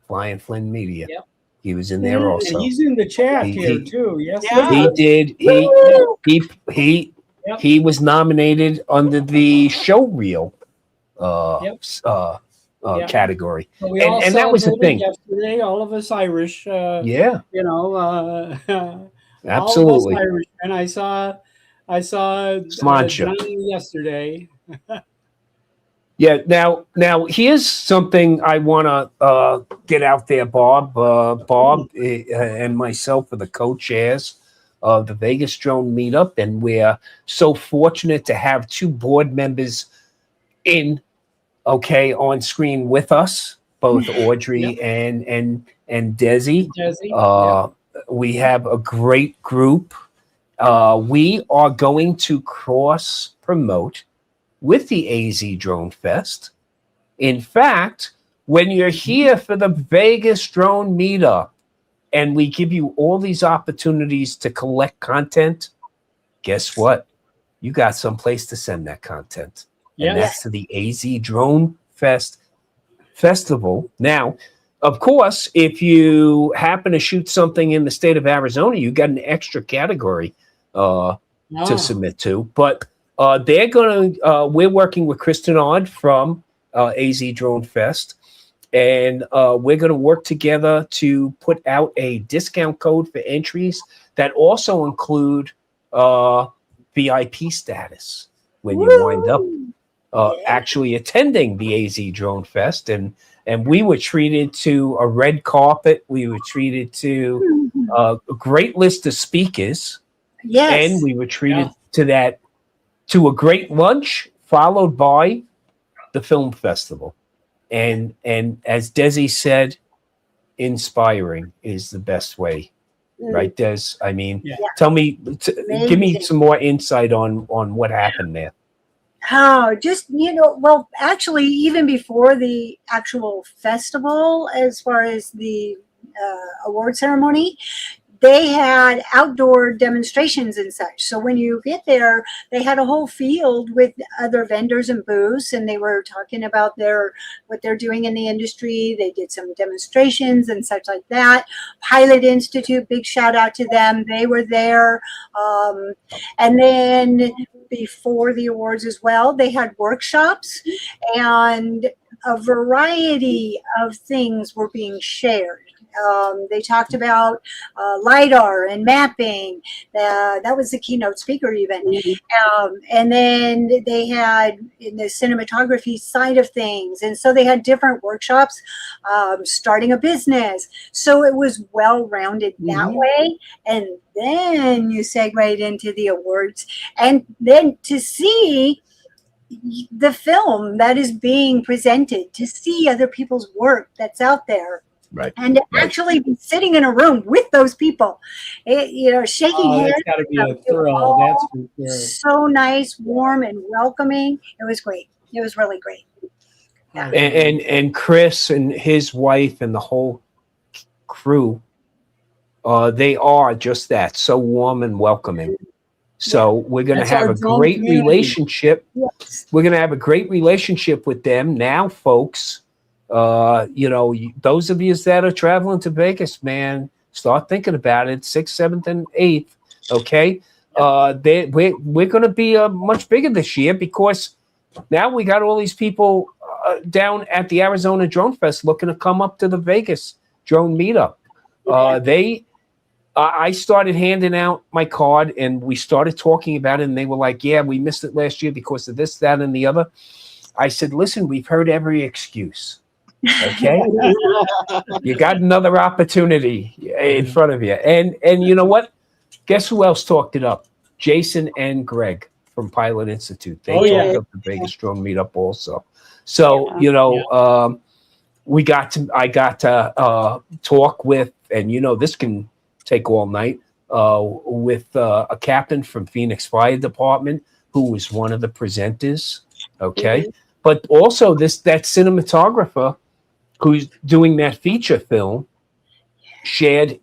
Flying Flynn Media. Yep. He was in there also. He's in the chat He- here he- too. Yes. Yeah. He did. Yep. He was nominated under the show reel Yep. Yeah. category. So we all And that was the celebrated thing. yesterday. All of us Irish. Yeah, You know. All absolutely. of us Irish. And I saw Slancha. Johnny yesterday. Yeah. Now here's something I want to get out there, Bob. Bob and myself are the co-chairs of the Vegas Drone Meetup, and we're so fortunate to have two board members on screen with us, both Audrey and Desi. Desi. We have a great group. We are going to cross promote with the AZ Drone Fest. In fact, when you're here for the Vegas Drone Meetup and we give you all these opportunities to collect content, guess what? You got some place to send that content. And that's to the AZ Drone Fest Festival. Now, of course, if you happen to shoot something in the state of Arizona, you got an extra category to submit to. But they're going to, we're working with Kristen Odd from AZ Drone Fest, and we're going to work together to put out a discount code for entries that also include VIP status when you wind up actually attending the AZ Drone Fest. And we were treated to a red carpet. We were treated to a great list of speakers. Yes. And we were treated to a great lunch, followed by the film festival. And as Desi said, inspiring is the best way. Right, Des? I mean, tell me, give me some more insight on what happened there. Oh, just, well, actually, even before the actual festival, as far as the award ceremony, they had outdoor demonstrations and such. So when you get there, they had a whole field with other vendors and booths, and they were talking about what they're doing in the industry. They did some demonstrations and such like that. Pilot Institute, big shout out to them. They were there. And then before the awards as well, they had workshops, and a variety of things were being shared. They talked about LiDAR and mapping. That was the keynote speaker even. And then they had in the cinematography side of things. And so they had different workshops, starting a business. So it was well-rounded that way. And then you segued into the awards. And then to see the film that is being presented, to see other people's work that's out there. Right. And to actually be sitting in a room with those people, shaking hands. That's got to be a thrill. That's for sure. So nice, warm, and welcoming. It was great. It was really great. Yeah. And Chris and his wife and the whole crew, they are just that, so warm and welcoming. So we're going to have a great relationship. Yes. We're going to have a great relationship with them now, folks. Those of you that are traveling to Vegas, man, start thinking about it. 6th, 7th, and 8th. Okay. We're going to be much bigger this year because now we got all these people down at the Arizona Drone Fest looking to come up to the Vegas Drone Meetup. I started handing out my card and we started talking about it, and they were like, yeah, we missed it last year because of this, that, and the other. I said, listen, we've heard every excuse. Okay. You got another opportunity in front of you. And you know what? Guess who else talked it up? Jason and Greg from Pilot Institute. They talked up the Vegas Drone meetup also. So, you know, I got to talk with, and you know, this can take all night, with a captain from Phoenix Fire Department who was one of the presenters. Okay. But also that cinematographer who's doing that feature film shared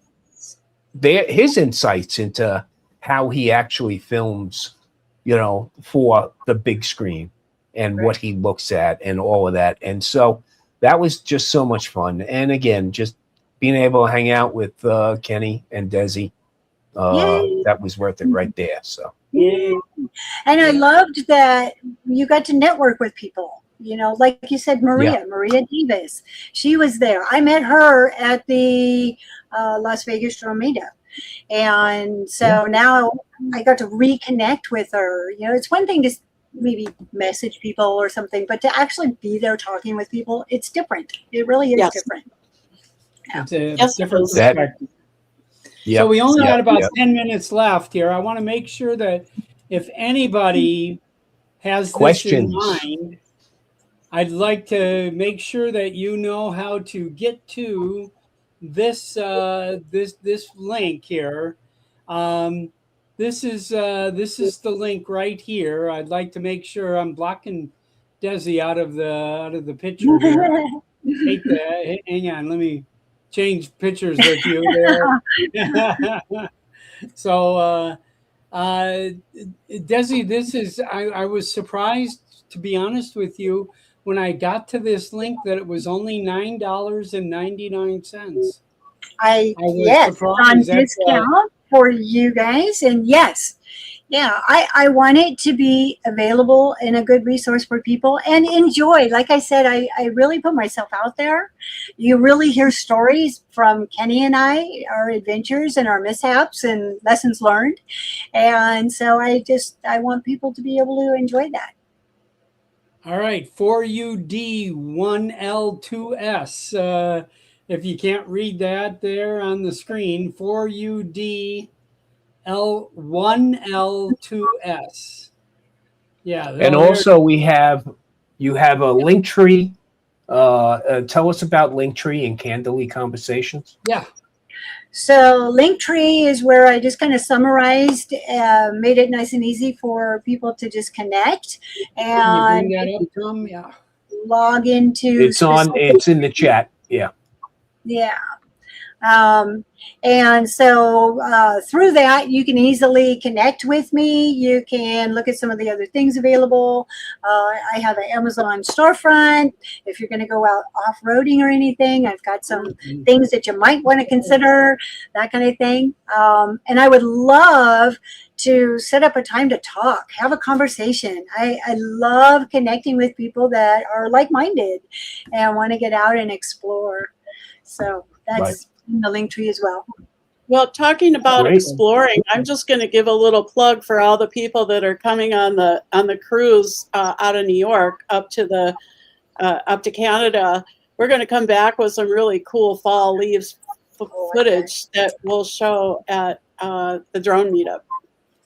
his insights into how he actually films, you know, for the big screen and what he looks at and all of that. And so that was just so much fun. And again, just being able to hang out with Kenny and Desi, that was worth it right there. So. Yeah. And I loved that you got to network with people. You know, like you said, Maria Divas. She was there. I met her at the Las Vegas Drone meetup. And so now I got to reconnect with her. You know, it's one thing to maybe message people or something, but to actually be there talking with people, it's different. It really is different. Yeah. It's a different perspective. So we only got about 10 minutes left here. I want to make sure that if anybody has questions in mind, I'd like to make sure that you know how to get to this this link here. This is the link right here. I'd like to make sure I'm blocking Desi out of the picture here. Hate that. Hang on, let me change pictures with you there. So Desi, this is I was surprised, to be honest with you, when I got to this link that it was only $9.99. I was surprised. On discount for you guys. And I want it to be available and a good resource for people and enjoy. Like I said, I really put myself out there. You really hear stories from Kenny and I, our adventures and our mishaps and lessons learned. And so I want people to be able to enjoy that. All right, 4UD1L2S. If you can't read that there on the screen, 4UD1L2S. Yeah. And also you have a link tree. Tell us about Linktree and Candidly Conversations. Yeah. So Linktree is where I just kind of summarized, made it nice and easy for people to just connect and log into. It's in the chat. Yeah. Yeah. And so through that, you can easily connect with me. You can look at some of the other things available. I have an Amazon storefront. If you're going to go out off-roading or anything, I've got some things that you might want to consider, that kind of thing. And I would love to set up a time to talk, have a conversation. I love connecting with people that are like-minded and want to get out and explore. So that's in the link tree as well. Well, talking about exploring, I'm just going to give a little plug for all the people that are coming on the cruise out of New York up to Canada. We're going to come back with some really cool fall leaves footage that we'll show at the drone meetup.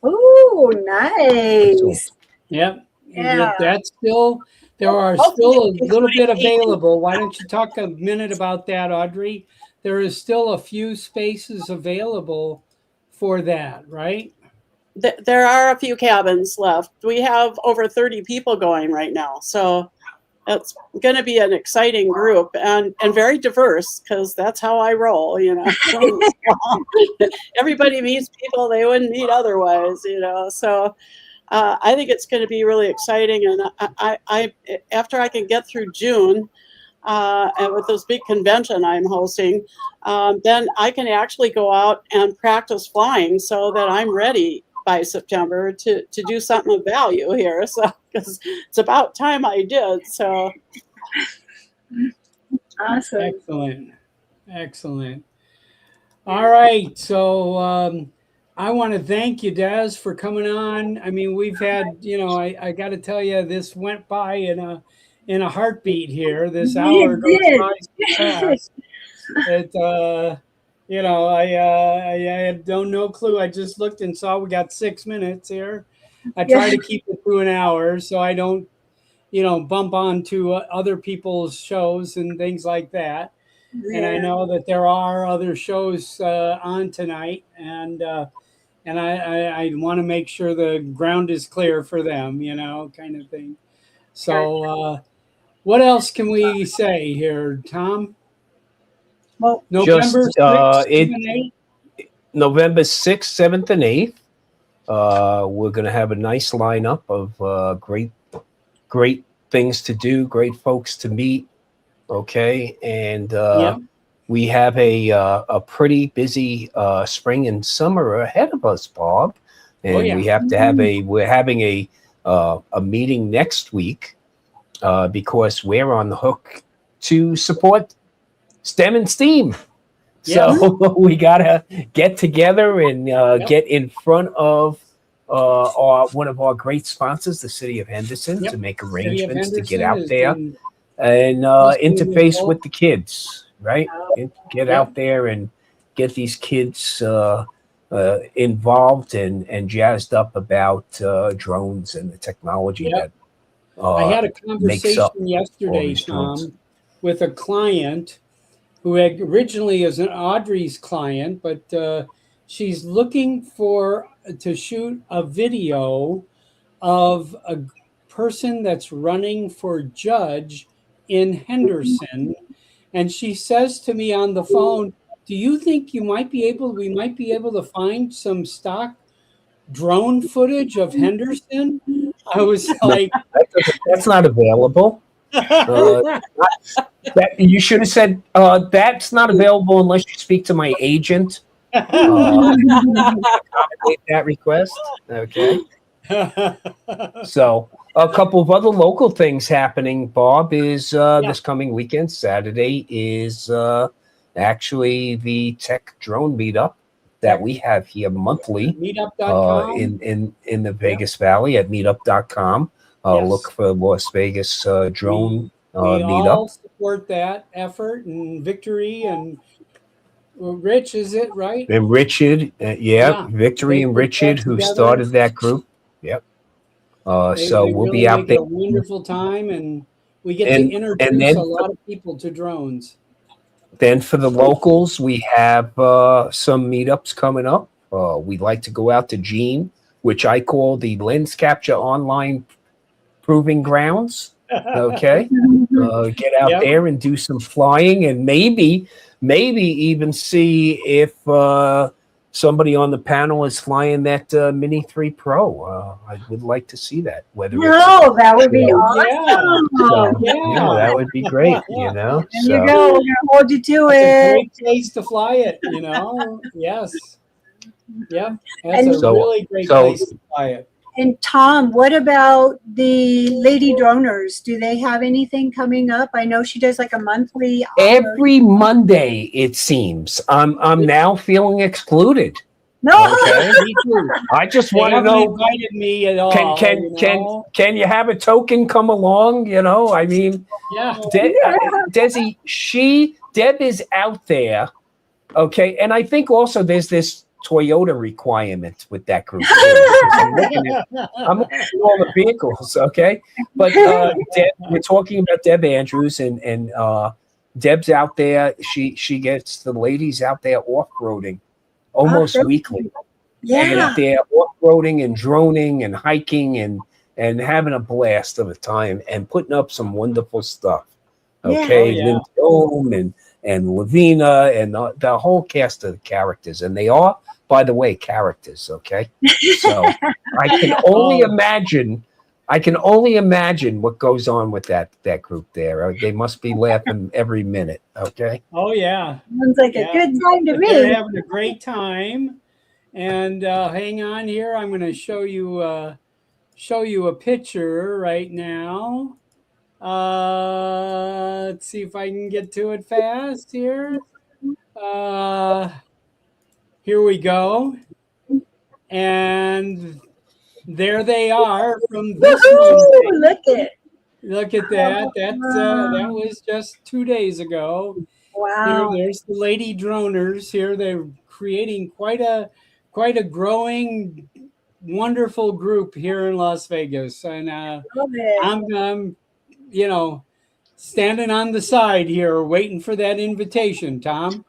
Ooh, nice. Yep. Yeah. That's still, there are still a little bit available. Why don't you talk a minute about that, Audrey? There is still a few spaces available for that, right? There are a few cabins left. We have over 30 people going right now. So it's going to be an exciting group and very diverse, because that's how I roll, you know. Everybody meets people they wouldn't meet otherwise, you know. So I think it's going to be really exciting. And I after I can get through June, and with this big convention I'm hosting, then I can actually go out and practice flying so that I'm ready by September to do something of value here. So, because it's about time I did. So, awesome. Excellent. All right. So I want to thank you, Des, for coming on. I mean, we've had, I got to tell you, this went by in a heartbeat here. This hour goes It by so did. fast. It, I had no clue. I just looked and saw we got 6 minutes here. I Yeah. try to keep it to an hour so I don't, bump onto other people's shows and things like that. And I Yeah. know that there are other shows on tonight, and I want to make sure the ground is clear for them, kind of thing. Sure. So, what else can we say here, Tom? Well, Just November 6th, it 7th, 8th? November 6th, 7th, and 8th. We're going to have a nice lineup of great things to do, great folks to meet. Okay, and Yeah. we have a pretty busy spring and summer ahead of us, Bob. And Oh, yeah. we have to have we're having a meeting next week because we're on the hook to support STEM and STEAM. So we gotta get together and get in front of one of our great sponsors, the City of Henderson, Yep. to make City of arrangements to get Henderson out has there been and interface with the kids, right? Get Yep. out there and get these kids involved and jazzed up about drones and the technology Yep. that I had a makes up conversation all yesterday, these drones. Tom, with a client who had originally is an Audrey's client, but she's looking to shoot a video of a person that's running for judge in Henderson. And she says to me on the phone, "Do you think we might be able to find some stock drone footage of Henderson?" I was like, That's not available. That you should have said that's not available unless you speak to my agent. Accommodate that request. Okay. So a couple of other local things happening, Bob, is this coming weekend. Saturday is actually the tech drone meetup that we have here monthly meetup.com. in the Vegas Valley at meetup.com. Look for Las Vegas drone we meetup. all support that effort and Victory and Rich, is it right? And Richard, Victory They and put Richard, that who together. started that group. Yep. So They we'll really be out make there. it a wonderful time, and we get to And introduce then a lot of people to drones. Then for the locals, we have some meetups coming up. We'd like to go out to Gene, which I call the Lens Capture Online Proving Grounds. Okay. Get out there and do some flying and maybe even see if somebody on the panel is flying that Mini 3 Pro. I would like to see that. that would be awesome. That would be great, There you go. We're going to hold you to It's it. a great place to fly it, Yes. Yep. That's a really great place to fly it. And Tom, what about the Lady Droners? Do they have anything coming up? I know she does like a monthly. Every Monday, it seems. I'm now feeling excluded. No. Okay. Me too. I just They want to haven't know. invited me at all. Can you have a token come along? I mean, Desi, Deb is out there. Okay, and I think also there's this Toyota requirement with that group. I'm looking at all the vehicles, okay? But Deb, we're talking about Deb Andrews, and Deb's out there. She gets the ladies out there off-roading almost weekly. And they're off-roading and droning and hiking and having a blast of a time and putting up some wonderful stuff. Okay, Lindholm and Lavina and the whole cast of characters, and they are, by the way, characters. Okay, so I can only imagine. I can only imagine what goes on with that group there. They must be laughing every minute. Okay. Oh yeah. Sounds like a good time to me. They're having a great time, and hang on here. I'm going to show you a picture right now. Let's see if I can get to it fast here. Here we go. And there they are from this Woohoo! Monday. Look Look at that. That was just 2 days ago. Here, wow. there's the lady droners here. They're creating quite a growing, wonderful group here in Las Vegas. And Love it. I'm standing on the side here waiting for that invitation, Tom.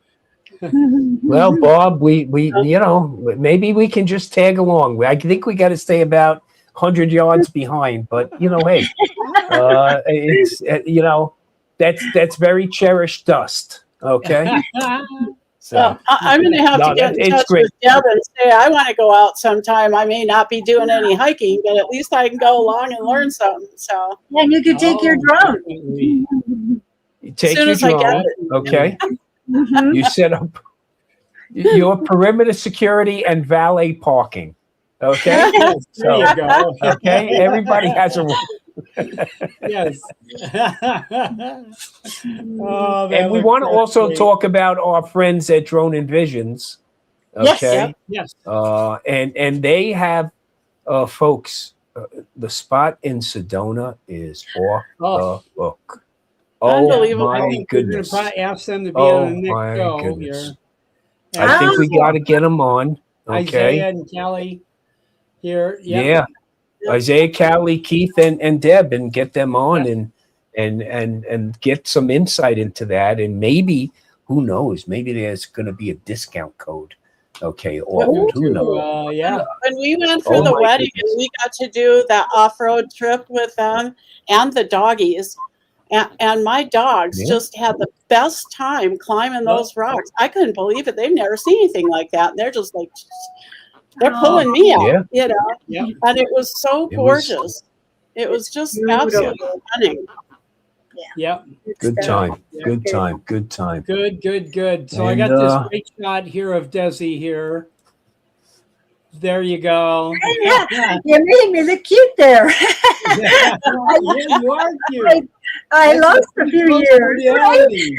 Well, Bob, we maybe we can just tag along. I think we got to stay about 100 yards behind, but hey, it's that's very cherished dust. Okay, so I'm going to have to get in touch with Deb and say I want to go out sometime. I may not be doing any hiking, but at least I can go along and learn something. So And you can take your drone. You take soon your as I get drone, it. okay? Mhm. You set up your perimeter security and valet parking. Okay, Yes, there so you go. okay, everybody has a role. Yes. Oh, that And we looks want to so also great. talk about our friends at Drone Envisions. Yes. Okay. Yes. And they have folks, the spot in Sedona is off Oh. the hook. Oh Unbelievable. I my think we're going to goodness. probably ask them to be Oh on the next my show goodness. here. I think we got to get them on. Okay. Isaiah and Kelly here. Yep. Yeah. Isaiah, Callie, Keith, and Deb, and get them on and get some insight into that. And maybe, who knows, maybe there's going to be a discount code. Okay. Or who knows? Yeah. When we went for Oh the my wedding goodness. and we got to do that off-road trip with them and the doggies, and my dogs Yeah. just had the best time climbing those rocks. I couldn't believe it. They've never seen anything like that. And they're just like, they're pulling me out, Yeah. Yep. And it was so It was- gorgeous. It was just Beautiful. absolutely stunning. Yep. Good time. Yeah. Good time. Good time. Good. So I And, got this great shot here of Desi here. There you go. Yeah, you made me look cute there. Yeah, you are cute. I That's lost a pretty few close to years. reality.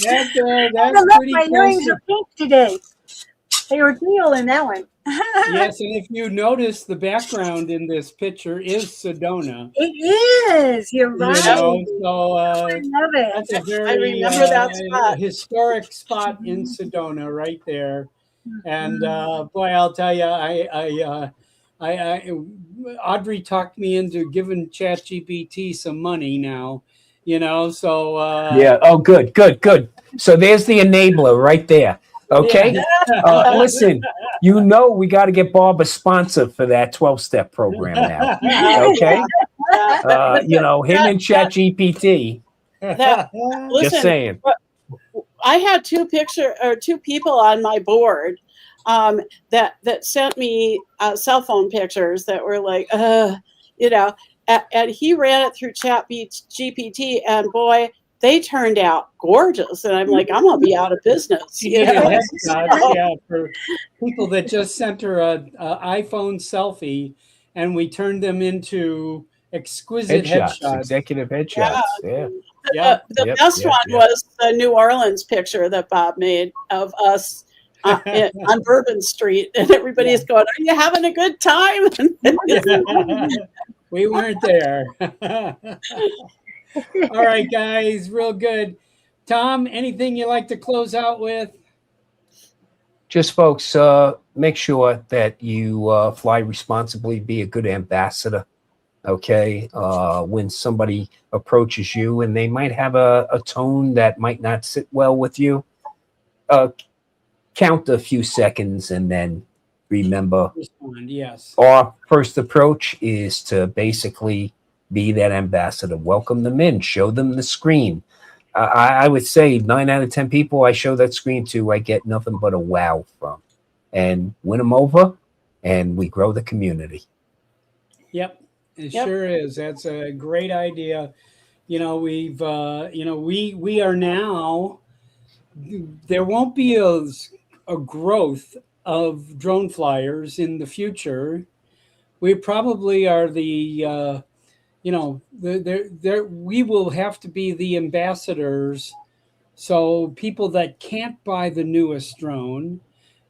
That's pretty My close. earrings are pink today. They were teal in that one. Yes, and if you notice, the background in this picture is Sedona. It is. You're You right. know, so I love it. that's a very remember that spot. historic spot in Sedona, right there. And boy, I'll tell you, Audrey talked me into giving ChatGPT some money now. So Yeah. Oh, good. So there's the enabler right there. Okay. Yeah. Listen, we got to get Bob a sponsor for that 12-step program now. Okay. Him and ChatGPT. Just Listen, saying. I had two people on my board that sent me cell phone pictures that were like, and he ran it through ChatGPT, and boy, they turned out gorgeous. And I'm like, I'm gonna be out of business. Yeah, for people that just sent her an iPhone selfie, and we turned them into exquisite headshots. Executive headshots. Yeah. The best one was the New Orleans picture that Bob made of us on Bourbon Street, and everybody's going, "Are you having a good time?" We weren't there. All right, guys, real good. Tom, anything you like to close out with? Just folks, make sure that you fly responsibly, be a good ambassador. Okay. When somebody approaches you and they might have a tone that might not sit well with you, count a few seconds and then remember. Respond, yes. Our first approach is to basically be that ambassador. Welcome them in, show them the screen. I would say 9 out of 10 people I show that screen to, I get nothing but a wow from, and win them over, and we grow the community. Yep, it sure is. That's a great idea. We've, we are now. There won't be a growth of drone flyers in the future. We probably are the. We will have to be the ambassadors. So people that can't buy the newest drone,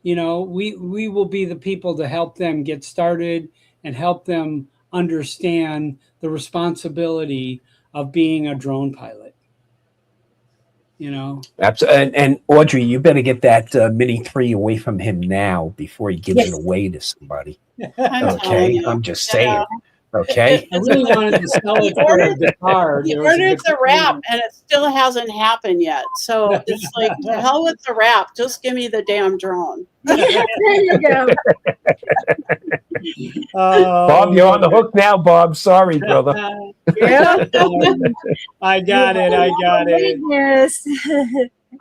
you know, we will be the people to help them get started and help them understand the responsibility of being a drone pilot. You know, Absolutely. And Audrey, you better get that Mini 3 away from him now before he gives Yes. it away to somebody. I'm telling Okay, you. I'm just Yeah. saying. Okay. I really wanted to sell it for a guitar. He There was a ordered the guitar- wrap and it still hasn't happened yet. So it's like, to hell with the wrap. Just give me the damn drone. There you go. Bob, you're on the hook now, Bob. Sorry, brother. Yeah. I got it. I got it. Yes.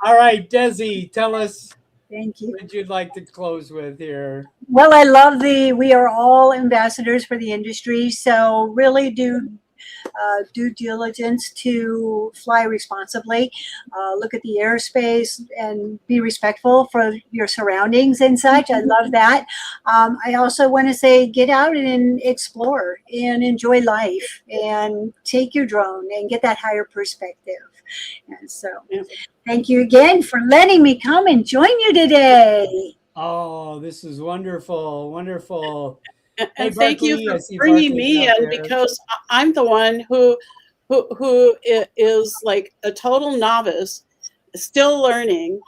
All right, Desi, tell us Thank you. what you'd like to close with here. Well, I love we are all ambassadors for the industry. So really do due diligence to fly responsibly, look at the airspace and be respectful for your surroundings and such. I love that. I also want to say, get out and explore and enjoy life and take your drone and get that higher perspective. And so thank you again for letting me come and join you today. Oh, this is wonderful. Wonderful. And Hey, thank you Barkley, I for see bringing Barkley's me out in, there. because I'm the one who is like a total novice, still learning.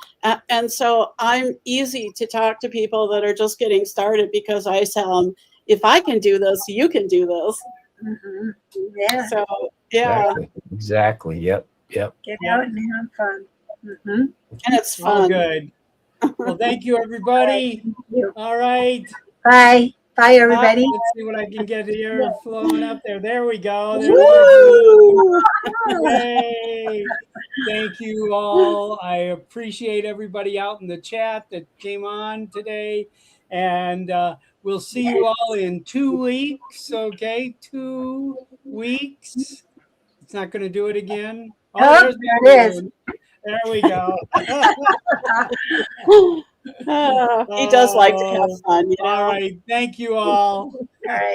And so I'm easy to talk to people that are just getting started, because I tell them, if I can do this, you can do this. Mm-hmm. Yeah. So, yeah. Exactly. Yep. Get out and have fun. Mm-hmm. And it's All fun. good. Well, thank you, everybody. Thank you. All right. Bye. Bye, everybody. Let's see what I can get here flowing up there. There we go. There's Woo! Yay. Thank you all. I appreciate everybody out in the chat that came on today. And we'll see you all in 2 weeks. Okay, 2 weeks. It's not going to do it again. Oh, there's the there it is. balloon. There we go. He does like to have fun, you know. All right. Thank you all. All right.